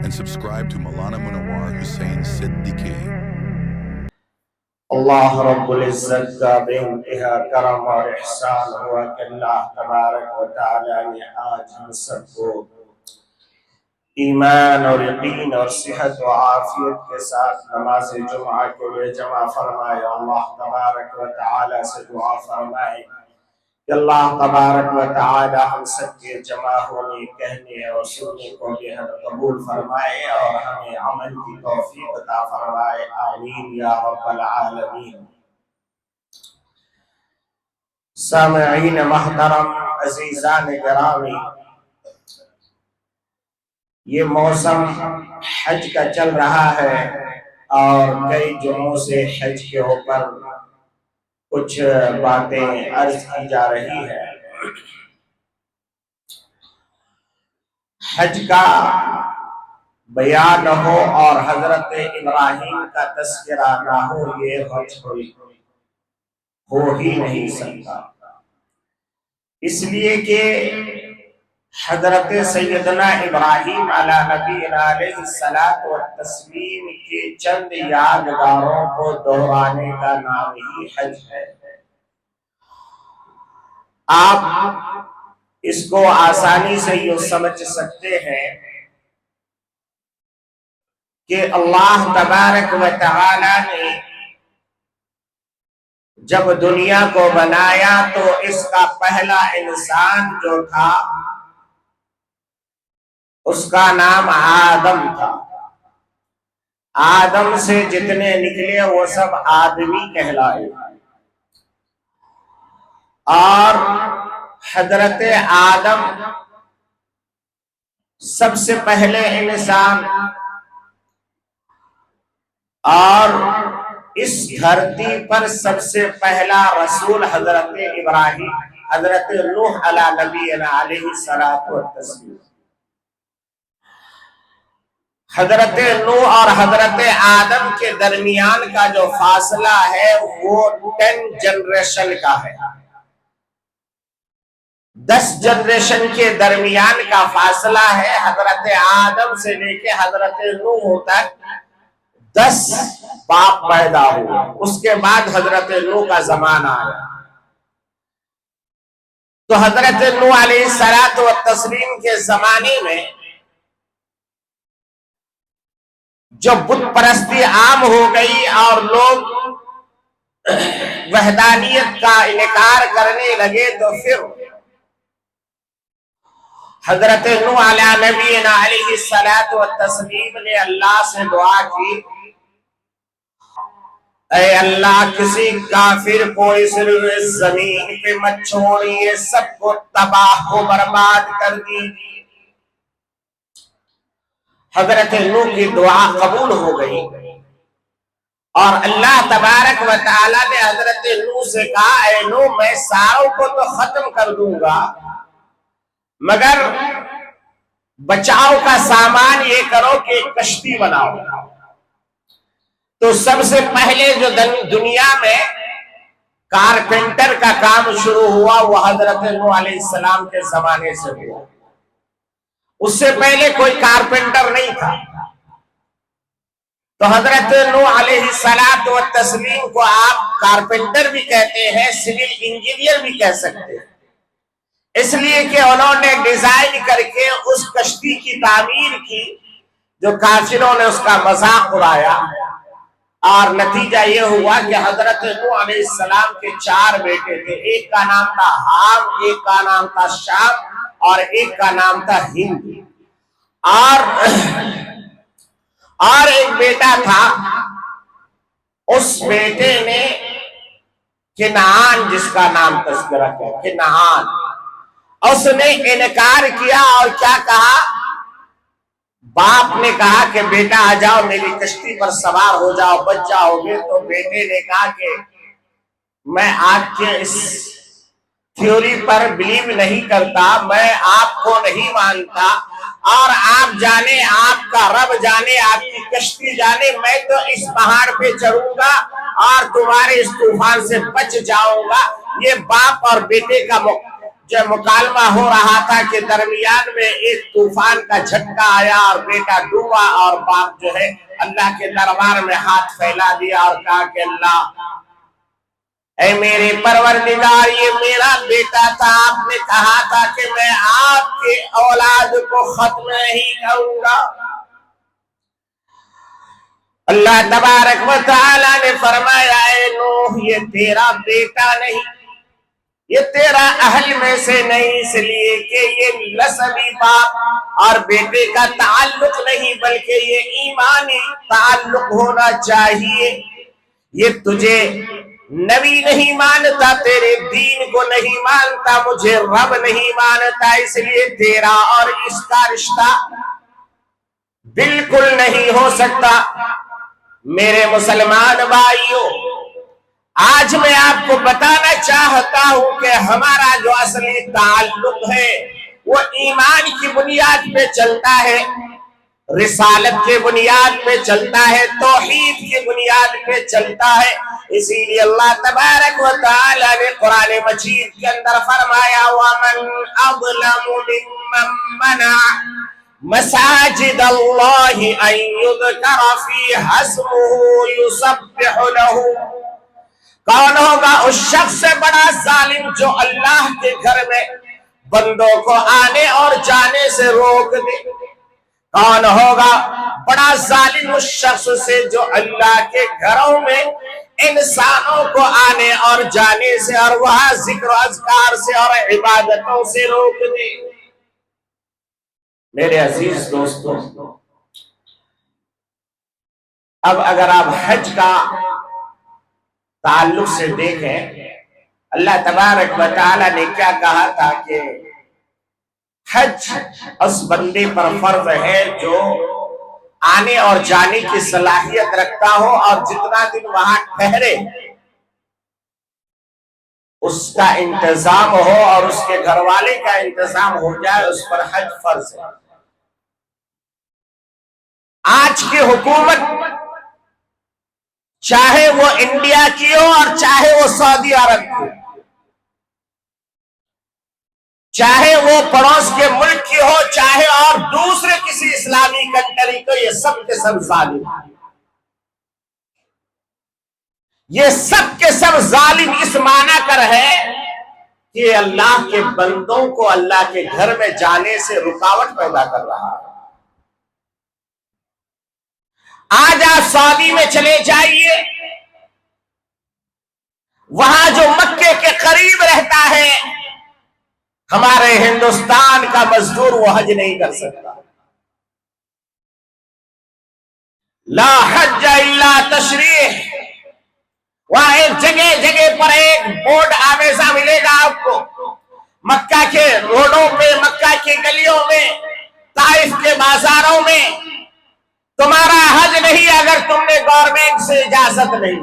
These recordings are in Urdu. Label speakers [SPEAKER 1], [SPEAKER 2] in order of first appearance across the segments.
[SPEAKER 1] and subscribe to Maulana Munawar Hussain Siddiqui.
[SPEAKER 2] اللہ رب العزت کا بے انتہا کرم اور احسان ہوا کہ اللہ تبارک و تعالی نے آج ہم سب کو ایمان اور یقین اور صحت و عافیت کے ساتھ نماز جمعہ کے لیے جمع فرمائے۔ اللہ تبارک و تعالی سے دعا فرمائے کہ اللہ تبارک و تعالی ہم سب کے جمع ہونے، کہنے اور سننے کو بہت قبول فرمائے اور ہمیں عمل کی توفیق عطا فرمائے، آمین یا رب العالمین۔ سامعین محترم، عزیزان گرامی، یہ موسم حج کا چل رہا ہے اور کئی جمعوں سے حج کے اوپر کچھ باتیں عرض کی جا رہی ہے۔ حج کا بیان ہو اور حضرت ابراہیم کا تذکرہ نہ ہو، یہ حج ہو ہی نہیں سکتا، اس لیے کہ حضرت سیدنا ابراہیم علیہ نبینا علیہ الصلوۃ والتسلیم کے چند یادگاروں کو دہرانے کا نام ہی حج ہے۔ آپ اس کو آسانی سے یوں سمجھ سکتے ہیں کہ اللہ تبارک و تعالی نے جب دنیا کو بنایا تو اس کا پہلا انسان جو تھا اس کا نام آدم تھا۔ آدم سے جتنے نکلے وہ سب آدمی کہلائے، اور حضرت آدم سب سے پہلے انسان اور اس دھرتی پر سب سے پہلا رسول حضرت ابراہیم، حضرت نوح علیہ نبینا علیہ الصلوۃ والتسلیم۔ حضرت نوح اور حضرت آدم کے درمیان کا جو فاصلہ ہے وہ 10 جنریشن کا ہے۔ 10 جنریشن کے درمیان کا فاصلہ ہے۔ حضرت آدم سے لے کے حضرت نوح تک 10 باپ پیدا ہوئے، اس کے بعد حضرت نوح کا زمانہ آیا۔ تو حضرت نوح علیہ الصلوۃ والتسلیم کے زمانے میں جب بت پرستی عام ہو گئی اور لوگ وحدانیت کا انکار کرنے لگے، تو پھر حضرت نوح علیہ نبینا علیہ الصلوۃ والتسلیم نے اللہ سے دعا کی، اے اللہ کسی کافر کو اس زمین پہ مت چھوڑیے، سب کو تباہ و برباد کر دیجیے۔ حضرت نوح کی دعا قبول ہو گئی اور اللہ تبارک و تعالی نے حضرت نوح سے کہا، اے نوح میں ساروں کو تو ختم کر دوں گا، مگر بچاؤ کا سامان یہ کرو کہ کشتی بناؤ۔ تو سب سے پہلے جو دنیا میں کارپینٹر کا کام شروع ہوا وہ حضرت نوح علیہ السلام کے زمانے سے ہوا۔ اس سے پہلے کوئی کارپینٹر نہیں تھا۔ تو حضرت نوح علیہ الصلوۃ والتسلیم کو آپ کارپینٹر بھی کہتے ہیں، سول انجینئر بھی کہہ سکتے ہیں، اس لیے کہ انہوں نے ڈیزائن کر کے اس کشتی کی تعمیر کی جو کافروں نے اس کا مذاق اڑایا، اور نتیجہ یہ ہوا کہ حضرت نوح علیہ السلام کے 4 بیٹے تھے، ایک کا نام تھا حام، ایک کا نام تھا شام اور ایک کا نام تھا ہند، اور ایک بیٹا تھا، اس بیٹے نے کنعان، جس کا نام تذکرہ ہے کنعان، اس نے انکار کیا اور کیا کہا، باپ نے کہا کہ بیٹا آ جاؤ میری کشتی پر سوار ہو جاؤ، بچ جاؤ گے۔ تو بیٹے نے کہا کہ میں آپ کے اس تھیوری پر بلیو نہیں کرتا، میں آپ کو نہیں مانتا، اور آپ جانے، آپ کا رب جانے، آپ کی کشتی جانے، میں تو اس پہاڑ پہ چڑھوں گا اور تمہارے اس طوفان سے بچ جاؤں گا۔ یہ باپ اور بیٹے کا جو مکالمہ ہو رہا تھا کہ درمیان میں ایک طوفان کا جھٹکا آیا اور بیٹا ڈوبا، اور باپ جو ہے اللہ کے دربار میں ہاتھ پھیلا دیا اور کہا کہ اللہ اے میرے پروردگار، یہ میرا بیٹا تھا، آپ نے کہا تھا کہ میں آپ کے اولاد کو ختم نہیں کروں گا۔ اللہ تبارک و تعالی نے فرمایا اے نوح، یہ تیرا بیٹا نہیں، یہ تیرا اہل میں سے نہیں، اس لیے کہ یہ نسبی باپ اور بیٹے کا تعلق نہیں، بلکہ یہ ایمانی تعلق ہونا چاہیے۔ یہ تجھے نبی نہیں مانتا، تیرے دین کو نہیں مانتا، مجھے رب نہیں مانتا، اس لیے تیرا اور اس کا رشتہ بالکل نہیں ہو سکتا۔ میرے مسلمان بھائیوں، آج میں آپ کو بتانا چاہتا ہوں کہ ہمارا جو اصلی تعلق ہے وہ ایمان کی بنیاد پہ چلتا ہے، رسالت کے بنیاد پہ چلتا ہے، توحید کی بنیاد پہ چلتا ہے۔ اسی لیے اللہ تبارک و تعالی نے قرآن مجید کے اندر فرمایا وَمَنْ أَظْلَمُ مِمَّنْ مَنَعَ مساجد اللہ ان یذکر فیہا اسمہ یسبح لہ۔ کون ہوگا اس شخص سے بڑا ظالم جو اللہ کے گھر میں بندوں کو آنے اور جانے سے روک دے؟ کون ہوگا بڑا ظالم اس شخص سے جو اللہ کے گھروں میں انسانوں کو آنے اور جانے سے اور وہاں ذکر و اذکار سے اور عبادتوں سے روک دے؟ میرے عزیز دوستو، اب اگر آپ حج کا تعلق سے دیکھیں، اللہ تبارک و تعالی نے کیا کہا تھا کہ حج اس بندے پر فرض ہے جو آنے اور جانے کی صلاحیت رکھتا ہو اور جتنا دن وہاں ٹھہرے اس کا انتظام ہو اور اس کے گھر والے کا انتظام ہو جائے، اس پر حج فرض ہے۔ آج کی حکومت چاہے وہ انڈیا کی ہو اور چاہے وہ سعودی عرب کی، چاہے وہ پڑوس کے ملک کی ہو، چاہے اور دوسرے کسی اسلامی کنٹری کو، یہ سب کے سب ظالم ہیں۔ یہ سب کے سب ظالم اس معنی کر ہے کہ اللہ کے بندوں کو اللہ کے گھر میں جانے سے رکاوٹ پیدا کر رہا ہے۔ آج آپ سعودی میں چلے جائیے، وہاں جو مکے کے قریب رہتا ہے، ہمارے ہندوستان کا مزدور وہ حج نہیں کر سکتا۔ لا حج الا تشریح، وہاں ایک جگہ جگہ پر ایک بورڈ آویزہ ملے گا آپ کو، مکہ کے روڈوں پہ، مکہ کی گلیوں میں، طائف کے بازاروں میں، تمہارا حج نہیں اگر تم نے گورنمنٹ سے اجازت نہیں۔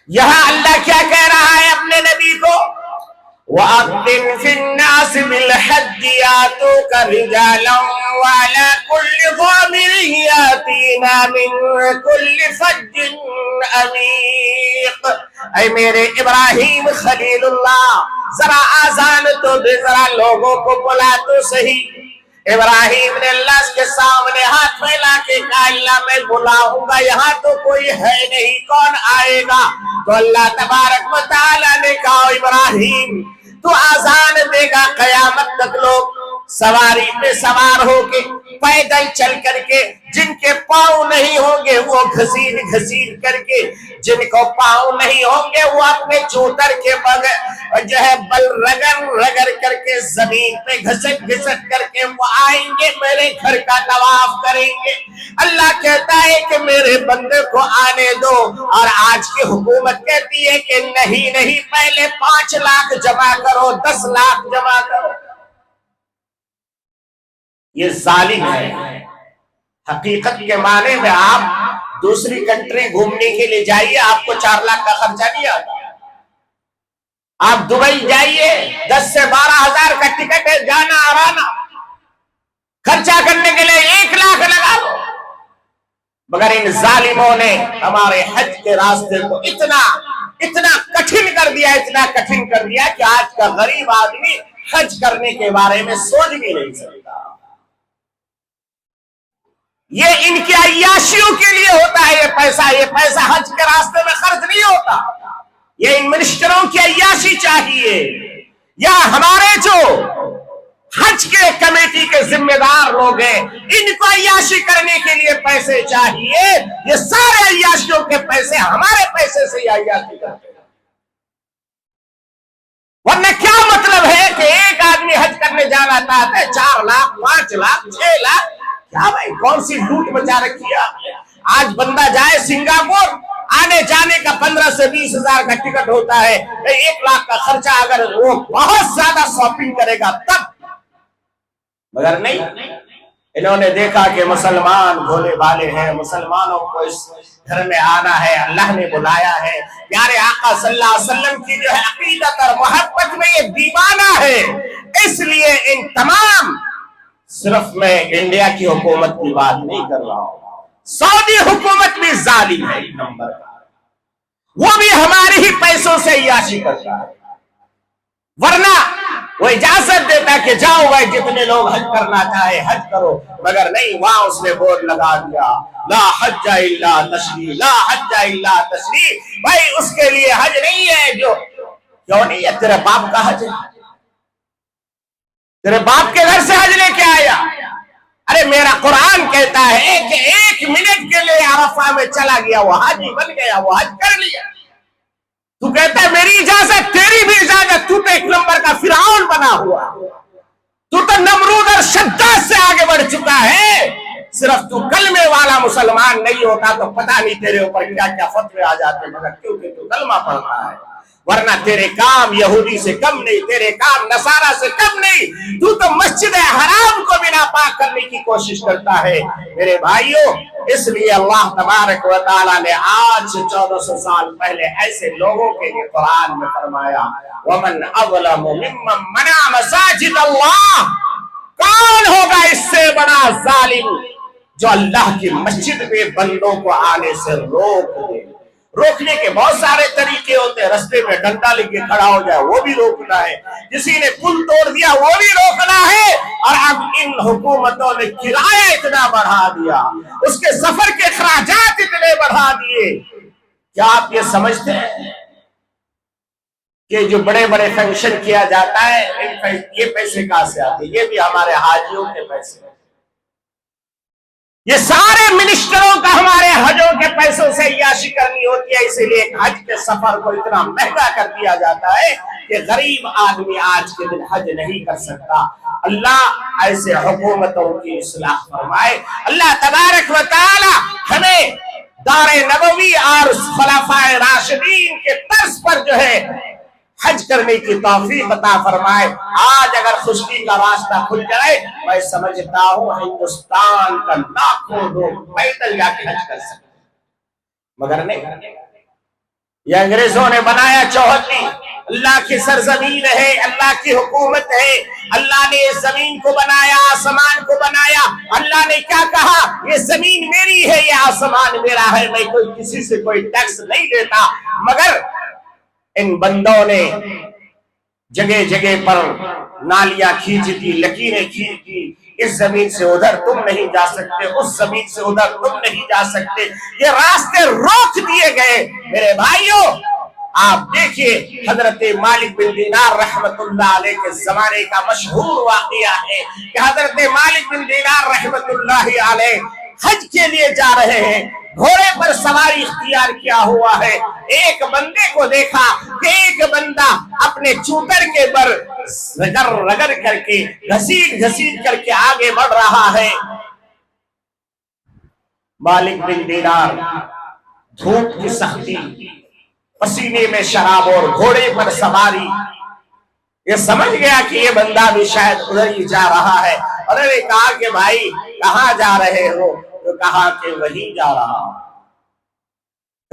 [SPEAKER 2] یہاں اللہ کیا کہہ رہا ہے اپنے نبی کو؟ وَأَذِّن فِي النَّاسِ بِالْحَجِّ يَأْتُوكَ رِجَالًا وَعَلَىٰ كُلِّ ضَامِرٍ يَأْتِينَ مِن كُلِّ فَجٍّ عَمِيقٍ۔ اے میرے ابراہیم خلیل اللہ، ذرا آذان تو دے، ذرا لوگوں کو بلا تو صحیح۔ ابراہیم نے اللہ کے سامنے ہاتھ پھیلا کے کہا اللہ میں بلاؤں گا، یہاں تو کوئی ہے نہیں، کون آئے گا؟ تو اللہ تبارک و تعالی نے کہا ابراہیم تو آذان دے گا، قیامت تک لوگ سواری پہ سوار ہو کے، پیدل چل کر کے، جن کے پاؤں نہیں ہوں گے وہ گھسیٹ گھسیٹ کر کے، جن کو پاؤں نہیں ہوں گے وہ اپنے چوتر کے بغیر جو ہے بل رگڑ رگڑ کر کے زمین پہ گھسٹ گھسٹ کر کے وہ آئیں گے، میرے گھر کا طواف کریں گے۔ اللہ کہتا ہے کہ میرے بندے کو آنے دو، اور آج کی حکومت کہتی ہے کہ نہیں نہیں، پہلے 5 لاکھ جمع کرو، 10 لاکھ جمع کرو۔ یہ ظالم ہے۔ حقیقت کے معنی میں آپ دوسری کنٹری گھومنے کے لیے جائیے، آپ کو 4 لاکھ کا خرچہ نہیں آتا۔ آپ دبئی جائیے، 10 سے 12 ہزار کا ٹکٹ ہے، جانا اور آنا، خرچہ کرنے کے لیے 1 لاکھ لگا دو۔ مگر ان ظالموں نے ہمارے حج کے راستے کو اتنا اتنا کٹھن کر دیا، اتنا کٹھن کر دیا کہ آج کا غریب آدمی حج کرنے کے بارے میں سوچ بھی نہیں سکتا۔ یہ ان کی عیاشیوں کے لیے ہوتا ہے یہ پیسہ حج کے راستے میں خرچ نہیں ہوتا۔ یہ ان منسٹروں کی عیاشی چاہیے، یا ہمارے جو حج کے کمیٹی کے ذمہ دار لوگ ہیں ان کو عیاشی کرنے کے لیے پیسے چاہیے۔ یہ سارے عیاشیوں کے پیسے ہمارے پیسے سے عیاشی کرتے ہیں، ورنہ کیا مطلب ہے کہ ایک آدمی حج کرنے جانا چاہتا ہے 4 لاکھ 5 لاکھ 6 لاکھ، کیا بھائی کون سی لوٹ مچا رکھی ہے؟ آج بندہ جائے سنگاپور، آنے جانے کا 15 سے 20 ہزار کا ٹکٹ ہوتا ہے، 1 لاکھ کا خرچہ اگر وہ بہت زیادہ شاپنگ کرے گا تب، مگر نہیں۔ انہوں نے دیکھا کہ مسلمان بھولے بھالے ہیں، مسلمانوں کو اس گھر میں آنا ہے، اللہ نے بلایا ہے، پیارے آقا صلی اللہ علیہ وسلم کی جو ہے عقیدت اور محبت میں یہ دیوانہ ہے، اس لیے ان تمام، صرف میں انڈیا کی حکومت کی بات نہیں کر رہا ہوں، سعودی حکومت بھی ظالم ہے ایک نمبر کا، وہ بھی ہمارے ہی پیسوں سے عیاشی کرتا ہے، ورنہ وہ اجازت دیتا کہ جاؤ بھائی جتنے لوگ حج کرنا چاہے حج کرو، مگر نہیں، وہاں اس نے بورڈ لگا دیا لا حج الا تشریع، لا حج الا تشریع، بھائی اس کے لیے حج نہیں ہے، جو کیوں نہیں ہے؟ تیرے باپ کا حج ہے، تیرے باپ کے گھر سے حج لے کے آیا۔ ارے میرا قرآن کہتا ہے کہ 1 منٹ کے لیے عرفہ میں چلا گیا، وہ حاجی بن گیا، وہ حج کر لیا۔ تو کہتا ہے میری اجازت، تیری بھی اجازت، تو ایک نمبر کا فرعون بنا ہوا، تو نمرود اور شداد سے آگے بڑھ چکا ہے۔ صرف تو کلمے والا مسلمان نہیں ہوتا تو پتہ نہیں تیرے اوپر کیا کیا فتوے آ جاتے، مگر کیونکہ تو کلمہ پڑھتا ہے، ورنہ تیرے کام یہودی سے کم نہیں، تیرے کام نصارہ سے کم نہیں، تو مسجد حرام کو بھی ناپاک کرنے کی کوشش کرتا ہے۔ میرے بھائیوں، اس لیے اللہ تبارک و تعالیٰ نے آج سے 1400 سال پہلے ایسے لوگوں کے لیے قرآن میں فرمایا وَمَنْ أَظْلَمُ مِمَّنْ مَنَعَ مَسَاجِدَ اللَّهِ، کون ہوگا اس سے بڑا ظالم جو اللہ کی مسجد میں بندوں کو آنے سے روک دے۔ روکنے کے بہت سارے طریقے ہوتے ہیں، رستے میں ڈنڈا لے کے کھڑا ہو جائے وہ بھی روکنا ہے، کسی نے پل توڑ دیا وہ بھی روکنا ہے، اور اب ان حکومتوں نے کرایہ اتنا بڑھا دیا، اس کے سفر کے اخراجات اتنے بڑھا دیے۔ کیا آپ یہ سمجھتے ہیں کہ جو بڑے بڑے فنکشن کیا جاتا ہے یہ پیسے کہاں سے آتے؟ یہ بھی ہمارے حاجیوں کے پیسے، یہ سارے منسٹروں کا ہمارے حجوں کے پیسوں سے عیاشی کرنی ہوتی ہے، اسی لیے حج کے سفر کو اتنا مہنگا کر دیا جاتا ہے کہ غریب آدمی آج کے دن حج نہیں کر سکتا۔ اللہ ایسے حکومتوں کی اصلاح فرمائے، اللہ تبارک و تعالی ہمیں دار نبوی اور خلفائے راشدین کے طرز پر جو ہے حج کرنے کی توفیق عطا فرمائے۔ آج اگر خشکی کا راستہ کھل جائے، میں سمجھتا ہوں ہندوستان کا لاکھوں لوگ پیدل جا کے حج کر سکتے، مگر نہیں، یہ انگریزوں نے بنایا چوہدری، اللہ کی سرزمین ہے، اللہ کی حکومت ہے، اللہ نے اس زمین کو بنایا، آسمان کو بنایا، اللہ نے کیا کہا؟ یہ زمین میری ہے، یہ آسمان میرا ہے، میں کوئی کسی سے کوئی ٹیکس نہیں دیتا، مگر ان بندوں نے جگہ جگہ پر نالیاں کھینچ دی، لکیریں کھینچ دی، اس زمین سے ادھر تم نہیں جا سکتے، اس زمین سے ادھر تم نہیں جا سکتے، یہ راستے روک دیے گئے۔ میرے بھائیوں، آپ دیکھیے حضرت مالک بن دینار رحمت اللہ علیہ کے زمانے کا مشہور واقعہ ہے کہ حضرت مالک بن دینار رحمت اللہ علیہ حج کے لیے جا رہے ہیں، گھوڑے پر سواری اختیار کیا ہوا ہے، ایک بندے کو دیکھا کہ ایک بندہ اپنے چوتر کے بر رگڑ رگڑ کر کے گھسیٹ گھسیٹ کر کے آگے بڑھ رہا ہے۔ مالک بن دینار دھوپ کی سختی، پسینے میں شراب اور گھوڑے پر سواری، یہ سمجھ گیا کہ یہ بندہ بھی شاید ادھر ہی جا رہا ہے، اور انہوں نے کہا کہ بھائی کہاں جا رہے ہو؟ تو کہا کہ وہیں جا رہا ہوں۔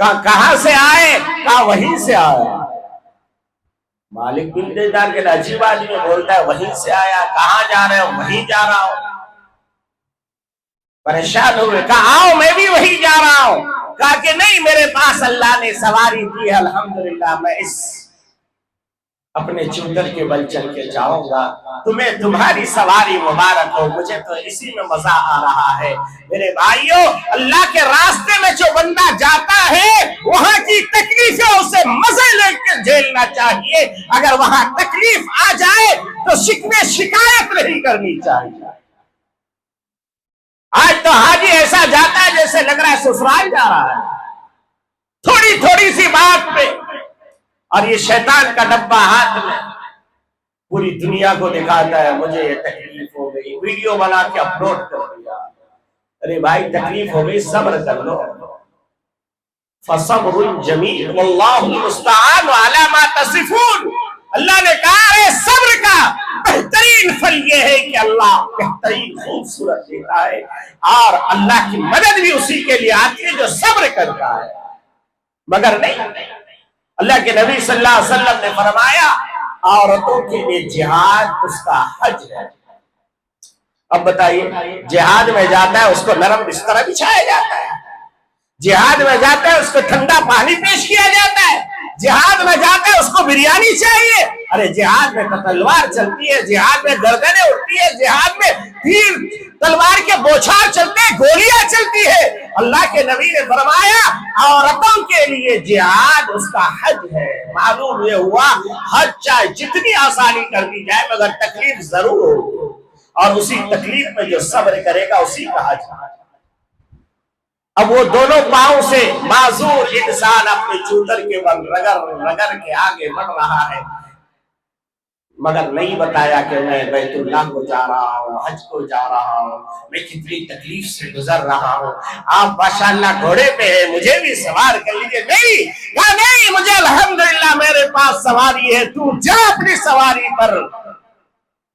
[SPEAKER 2] کہا کہاں سے آئے؟ کہا وہیں سے آیا۔ مالک بن دینار کے عجیب آدمی بولتا ہے وہیں سے آیا، کہاں جا رہے ہو؟ وہیں جا رہا ہوں۔ پریشان ہوئے، کہا آؤ میں بھی وہیں جا رہا ہوں۔ کہا کہ نہیں، میرے پاس اللہ نے سواری دی ہے، الحمدللہ، میں اس اپنے چودر کے بل چل کے جاؤں گا، تمہیں تمہاری سواری مبارک ہو، مجھے تو اسی میں مزہ آ رہا ہے۔ میرے بھائیوں، اللہ کے راستے میں جو بندہ جاتا ہے وہاں کی تکلیفیں اسے مزے لے کے جھیلنا چاہیے، اگر وہاں تکلیف آ جائے تو شکوے شکایت نہیں کرنی چاہیے۔ آج تو حاجی ایسا جاتا ہے جیسے لگ رہا ہے سسرال جا رہا ہے، تھوڑی تھوڑی سی بات پہ، اور یہ شیطان کا ڈبہ ہاتھ میں پوری دنیا کو دکھاتا ہے مجھے یہ تکلیف ہو گئی، ویڈیو بنا کے اپلوڈ کر دیا۔ ارے بھائی تکلیف ہو گئی، صبر کر لو، فصبر جمیل واللہ المستعان علی ما تصفون۔ اللہ نے کہا ہے صبر کا بہترین پھل یہ ہے کہ اللہ بہترین خوبصورت دیتا ہے، اور اللہ کی مدد بھی اسی کے لیے آتی ہے جو صبر کرتا ہے۔ مگر نہیں، اللہ کے نبی صلی اللہ علیہ وسلم نے فرمایا عورتوں کے لیے جہاد اس کا حج ہے۔ اب بتائیے، جہاد میں جاتا ہے اس کو نرم بستر بچھایا جاتا ہے، جہاد میں جاتا ہے اس کو ٹھنڈا پانی پیش کیا جاتا ہے، جہاد میں جاتا ہے اس کو بریانی چاہیے؟ ارے جہاد میں تلوار چلتی ہے، جہاد میں گردنیں اٹھتی ہے، جہاد میں تیر تلوار کے بوچھار چلتے ہیں، گولیاں چلتی ہے۔ اللہ کے نبی نے فرمایا عورتوں کے لیے جہاد اس کا حج ہے۔ معلوم یہ ہوا حج چاہے جتنی آسانی کر دی جائے مگر تکلیف ضرور ہوگی، اور اسی تکلیف میں جو صبر کرے گا اسی کا حج ہے۔ اب وہ دونوں پاؤں سے معذور انسان اپنے چودر کے بل رگڑ رگڑ کے آگے بڑھ رہا ہے، مگر نہیں بتایا کہ میں بیت اللہ کو جا رہا ہوں، حج کو جا رہا ہوں، میں کتنی تکلیف سے گزر رہا ہوں۔ آپ ماشاءاللہ گھوڑے پہ ہیں، مجھے بھی سوار کر لیجئے۔ نہیں کہا، نہیں مجھے الحمدللہ میرے پاس سواری ہے، تو جا اپنی سواری پر۔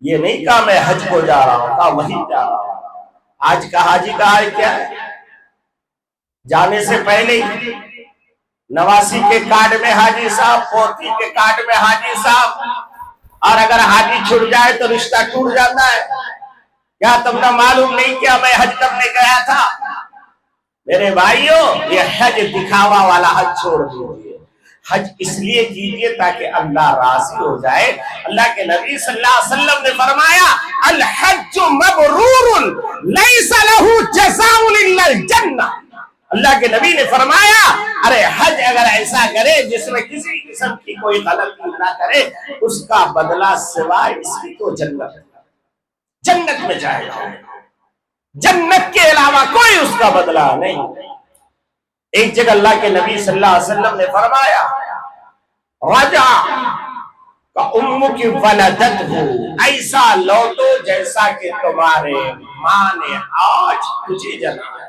[SPEAKER 2] یہ نہیں کہا میں حج کو جا رہا ہوں، کہا وہیں جا رہا ہوں۔ آج کا حاجی کا حال کیا ہے؟ جانے سے پہلے ہی نواسی کے کارڈ میں حاجی صاحب، پوتی کے کارڈ میں حاجی صاحب، اور اگر حاجی چھوٹ جائے تو رشتہ ٹوٹ جاتا ہے۔ کیا تم نے معلوم نہیں کیا میں حج کرنے گیا تھا؟ میرے بھائیوں، یہ حج دکھاوا والا حج چھوڑ دیجیے، حج اس لیے کیجیے تاکہ اللہ راضی ہو جائے۔ اللہ کے نبی صلی اللہ علیہ وسلم نے فرمایا الحج مبرور لیس لہ جزاء الا الجنہ۔ اللہ کے نبی نے فرمایا ارے حج اگر ایسا کرے جس میں کسی قسم کی کوئی غلطی نہ کرے، اس کا بدلہ سوائے اس کی تو جنت میں جائے گا، جنت کے علاوہ کوئی اس کا بدلہ نہیں۔ ایک جگہ اللہ کے نبی صلی اللہ علیہ وسلم نے فرمایا رجع کا امک ولدت ہو، ایسا لوٹو جیسا کہ تمہارے ماں نے آج تجھے جنا ہے۔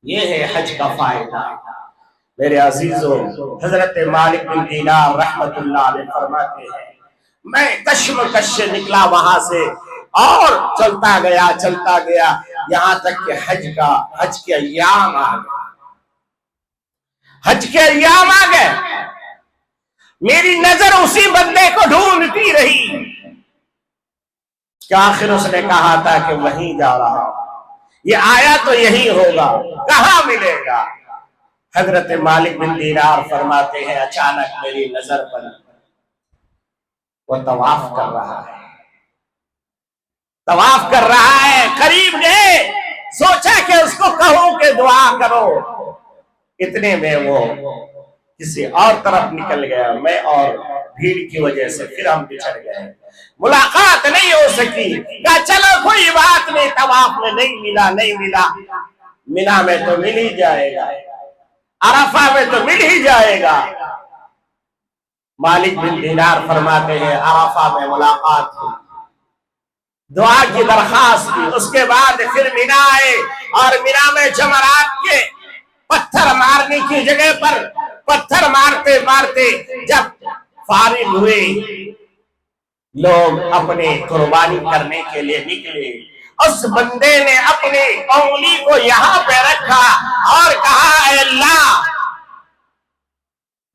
[SPEAKER 2] یہ ہے حج کا فائدہ۔ میرے عزیزوں، حضرت مالک بن دینار رحمت اللہ علیہ فرماتے ہیں میں کشمکش سے نکلا وہاں سے، اور چلتا گیا یہاں تک کہ حج کے ایام آ گئے۔ حج کے ایام آ گئے، میری نظر اسی بندے کو ڈھونڈتی رہی کہ آخر اس نے کہا تھا کہ وہیں جا رہا ہوں، یہ آیا تو یہی ہوگا، کہاں ملے گا؟ حضرت مالک بن دینار فرماتے ہیں اچانک میری نظر پر وہ طواف کر رہا ہے، طواف کر رہا ہے، قریب گئے، سوچا کہ اس کو کہوں کہ دعا کرو، اتنے میں وہ کسی اور طرف نکل گیا، میں اور بھیڑ کی وجہ سے پھر ہم بچھڑ گئے، ملاقات نہیں ہو سکی۔ کہا چلو کوئی بات نہیں، طواف میں نہیں ملا، مینا میں تو مل ہی جائے گا، عرفہ میں تو مل ہی جائے گا۔ مالک بن دینار فرماتے ہیں عرفہ میں ملاقات ہوئی، دعا کی درخواست کی، اس کے بعد پھر مینا آئے، اور مینا میں جمرات کے پتھر مارنے کی جگہ پر پتھر مارتے مارتے جب فارغ ہوئے، لوگ اپنے قربانی کرنے کے لیے نکلے، اس بندے نے اپنی انگلی کو یہاں پہ رکھا اور کہا اے اللہ،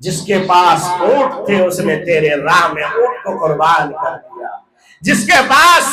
[SPEAKER 2] جس کے پاس اونٹ تھے اس نے تیرے راہ میں اونٹ کو قربان کر دیا، جس کے پاس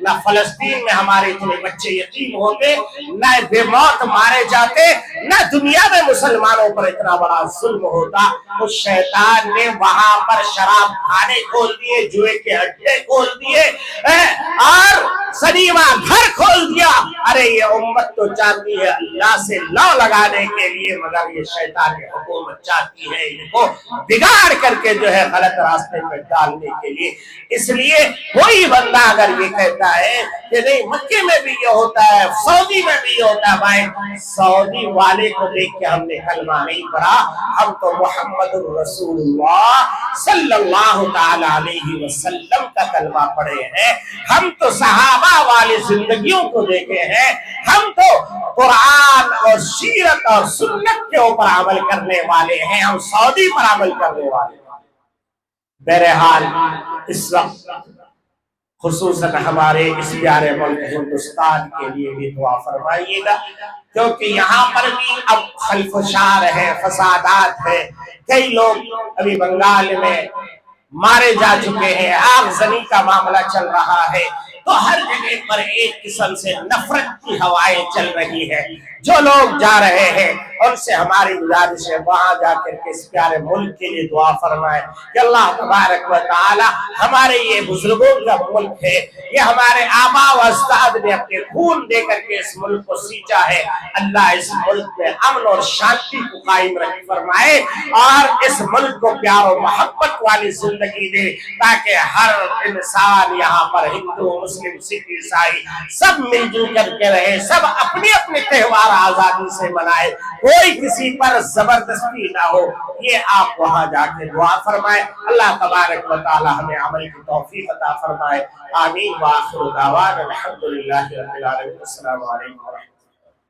[SPEAKER 2] نہ فلسطین میں ہمارے اتنے بچے یتیم ہوتے، نہ بے موت مارے جاتے، نہ دنیا میں مسلمانوں پر اتنا بڑا ظلم ہوتا۔ تو شیطان نے وہاں پر شراب خانے کھول دیے، جوئے کے اڈے کھول دیے اور سنیما گھر کھول دیا۔ ارے یہ امت تو چاہتی ہے اللہ سے لو لگانے کے لیے، مگر یہ شیطان کی حکومت چاہتی ہے ان کو بگاڑ کر کے جو ہے غلط راستے پہ ڈالنے کے لیے۔ اس لیے کوئی بندہ اگر یہ کہتا ہے کہ نہیں مکے میں بھی یہ ہوتا ہے، سعودی میں بھی یہ ہوتا ہے، بھائی سعودی والے کو دیکھ کے ہم نے کلمہ نہیں پڑھا، ہم تو محمد الرسول اللہ صلی اللہ تعالی علیہ وسلم کا کلمہ پڑھے ہیں، ہم تو صحابہ والی زندگیوں کو دیکھے ہیں، ہم تو قرآن اور سیرت اور سنت کے اوپر عمل کرنے والے ہیں، ہم سعودی پر عمل کرنے والے ہیں۔ بہرحال اس وقت خصوصاً ہمارے اس پیارے ملک ہندوستان کے لیے بھی دعا فرمائیے گا، کیونکہ یہاں پر بھی اب خلفشار ہے، فسادات ہے، کئی لوگ ابھی بنگال میں مارے جا چکے ہیں، آگ زنی کا معاملہ چل رہا ہے، تو ہر جگہ پر ایک قسم سے نفرت کی ہوائیں چل رہی ہے۔ جو لوگ جا رہے ہیں ان سے ہماری گزارش ہے وہاں جا کر کے اس پیارے ملک کے لیے دعا فرمائے کہ اللہ تبارک و تعالی، ہمارے یہ بزرگوں کا ملک ہے، یہ ہمارے آبا و اجداد نے اپنے خون دے کر کے اس ملک کو سینچا ہے، اللہ اس ملک میں امن اور شانتی کو قائم فرمائے اور اس ملک کو پیار و محبت والی زندگی دے، تاکہ ہر انسان یہاں پر ہندو مسلم سکھ عیسائی سب مل جل کر کے رہے، سب اپنے اپنے تہوار آزادی سے منائے، کوئی کسی پر زبردستی نہ ہو۔ یہ آپ وہاں جا کے دعا فرمائے، اللہ تبارک و تعالی ہمیں عمل کی توفیق عطا فرمائے، آمین۔ وآخر دعوانا الحمدللہ رب العالمین۔ السلام علیکم۔